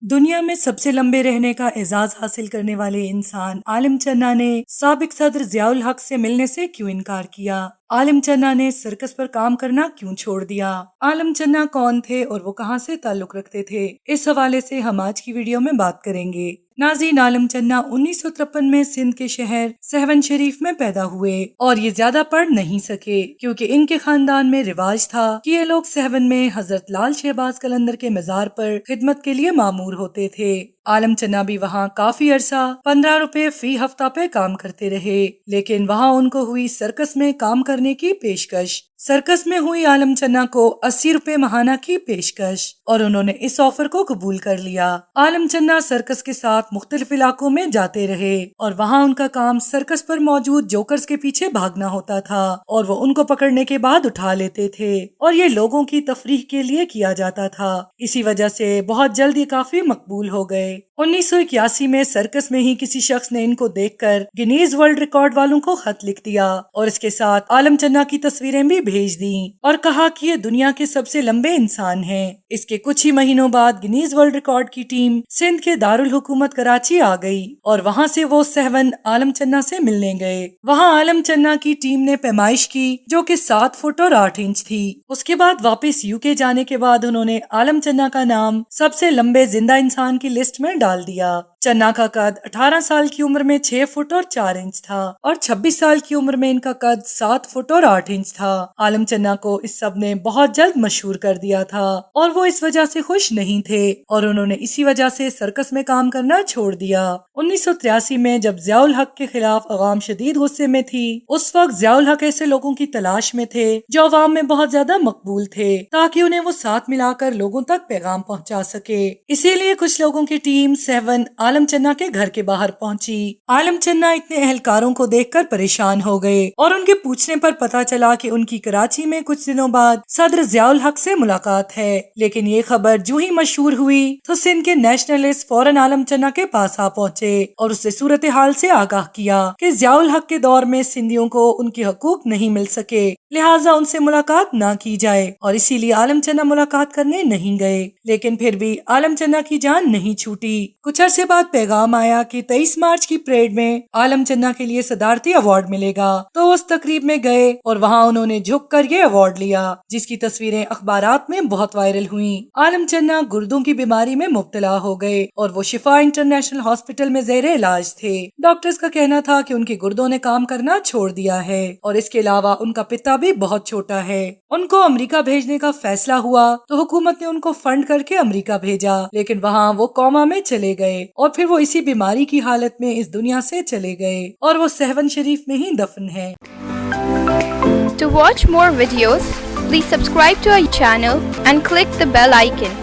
دنیا میں سب سے لمبے رہنے کا اعزاز حاصل کرنے والے انسان عالم چنا نے سابق صدر ضیاء الحق سے ملنے سے کیوں انکار کیا؟ عالم چنا نے سرکس پر کام کرنا کیوں چھوڑ دیا؟ عالم چنا کون تھے اور وہ کہاں سے تعلق رکھتے تھے؟ اس حوالے سے ہم آج کی ویڈیو میں بات کریں گے۔ ناظرین، عالم چنا 1953 میں سندھ کے شہر سہون شریف میں پیدا ہوئے اور یہ زیادہ پڑھ نہیں سکے کیونکہ ان کے خاندان میں رواج تھا کہ یہ لوگ سہون میں حضرت لال شہباز قلندر کے مزار پر خدمت کے لیے مامور ہوتے تھے۔ عالم چنا بھی وہاں کافی عرصہ 15 روپے فی ہفتہ پہ کام کرتے رہے، لیکن وہاں ان کو ہوئی سرکس میں کام کرنے کی پیشکش۔ سرکس میں ہوئی عالم چنا کو 80 روپے ماہانہ کی پیشکش اور انہوں نے اس آفر کو قبول کر لیا۔ عالم چنا سرکس کے ساتھ مختلف علاقوں میں جاتے رہے اور وہاں ان کا کام سرکس پر موجود جوکرز کے پیچھے بھاگنا ہوتا تھا اور وہ ان کو پکڑنے کے بعد اٹھا لیتے تھے اور یہ لوگوں کی تفریح کے لیے کیا جاتا تھا۔ اسی وجہ سے بہت جلد یہ کافی مقبول ہو گئے۔ 1981 میں سرکس میں ہی کسی شخص نے ان کو دیکھ کر گنیز ورلڈ ریکارڈ والوں کو خط لکھ دیا اور اس کے ساتھ عالم چنا کی تصویریں بھی بھیج دیں اور کہا کہ یہ دنیا کے سب سے لمبے انسان ہیں۔ اس کے کچھ ہی مہینوں بعد گنیز ورلڈ ریکارڈ کی ٹیم سندھ کے دارالحکومت کراچی آ گئی اور وہاں سے وہ سہون عالم چنا سے ملنے گئے۔ وہاں عالم چنا کی ٹیم نے پیمائش کی جو کہ 7 فٹ اور 8 انچ تھی۔ اس کے بعد واپس UK جانے کے بعد انہوں نے عالم چنا کا نام سب سے لمبے زندہ انسان کی لسٹ میں ڈال دیا۔ چنا کا قد 18 سال کی عمر میں 6 فٹ اور 4 انچ تھا اور 26 سال کی عمر میں ان کا قد 7 فٹ اور 8 انچ تھا۔ عالم چنا کو اس سب نے بہت جلد مشہور کر دیا تھا اور وہ اس وجہ سے خوش نہیں تھے اور انہوں نے اسی وجہ سے سرکس میں کام کرنا چھوڑ دیا۔ 1983 میں جب ضیاء الحق کے خلاف عوام شدید غصے میں تھی، اس وقت ضیاء الحق ایسے لوگوں کی تلاش میں تھے جو عوام میں بہت زیادہ مقبول تھے تاکہ انہیں وہ ساتھ ملا کر لوگوں تک پیغام پہنچا سکے۔ اسی لیے کچھ لوگوں کی ٹیم سہون عالم چنا کے گھر کے باہر پہنچی۔ عالم چنا اتنے اہلکاروں کو دیکھ کر پریشان ہو گئے اور ان کے پوچھنے پر پتا چلا کہ ان کی کراچی میں کچھ دنوں بعد صدر ضیاء الحق سے ملاقات ہے، لیکن یہ خبر جو ہی مشہور ہوئی تو سندھ کے نیشنلسٹ فوراً عالم چنا کے پاس آ پہنچے اور اس سے صورتحال سے آگاہ کیا کہ ضیاء الحق کے دور میں سندھیوں کو ان کے حقوق نہیں مل سکے، لہٰذا ان سے ملاقات نہ کی جائے اور اسی لیے عالم چنا ملاقات کرنے نہیں گئے۔ لیکن پھر بھی عالم چنا کی جان نہیں چھوٹی۔ کچھ عرصے بعد پیغام آیا کہ 23 مارچ کی پریڈ میں عالم چنا کے لیے صدارتی ایوارڈ ملے گا، تو اس تقریب میں گئے اور وہاں انہوں نے جھک کر یہ ایوارڈ لیا، جس کی تصویریں اخبارات میں بہت وائرل ہوئیں۔ عالم چنا گردوں کی بیماری میں مبتلا ہو گئے اور وہ شفا انٹرنیشنل ہاسپٹل میں زیر علاج تھے۔ ڈاکٹرز کا کہنا تھا کہ ان کے گردوں نے کام کرنا چھوڑ دیا ہے اور اس کے علاوہ ان کا پتا بھی بہت چھوٹا ہے۔ ان کو امریکہ بھیجنے کا فیصلہ ہوا تو حکومت نے ان کو فنڈ کر کے امریکہ بھیجا، لیکن وہاں وہ کوما میں چلے گئے اور پھر وہ اسی بیماری کی حالت میں اس دنیا سے چلے گئے اور وہ سہون شریف میں ہی دفن ہے۔ To watch more videos, please subscribe to our channel and click the bell icon.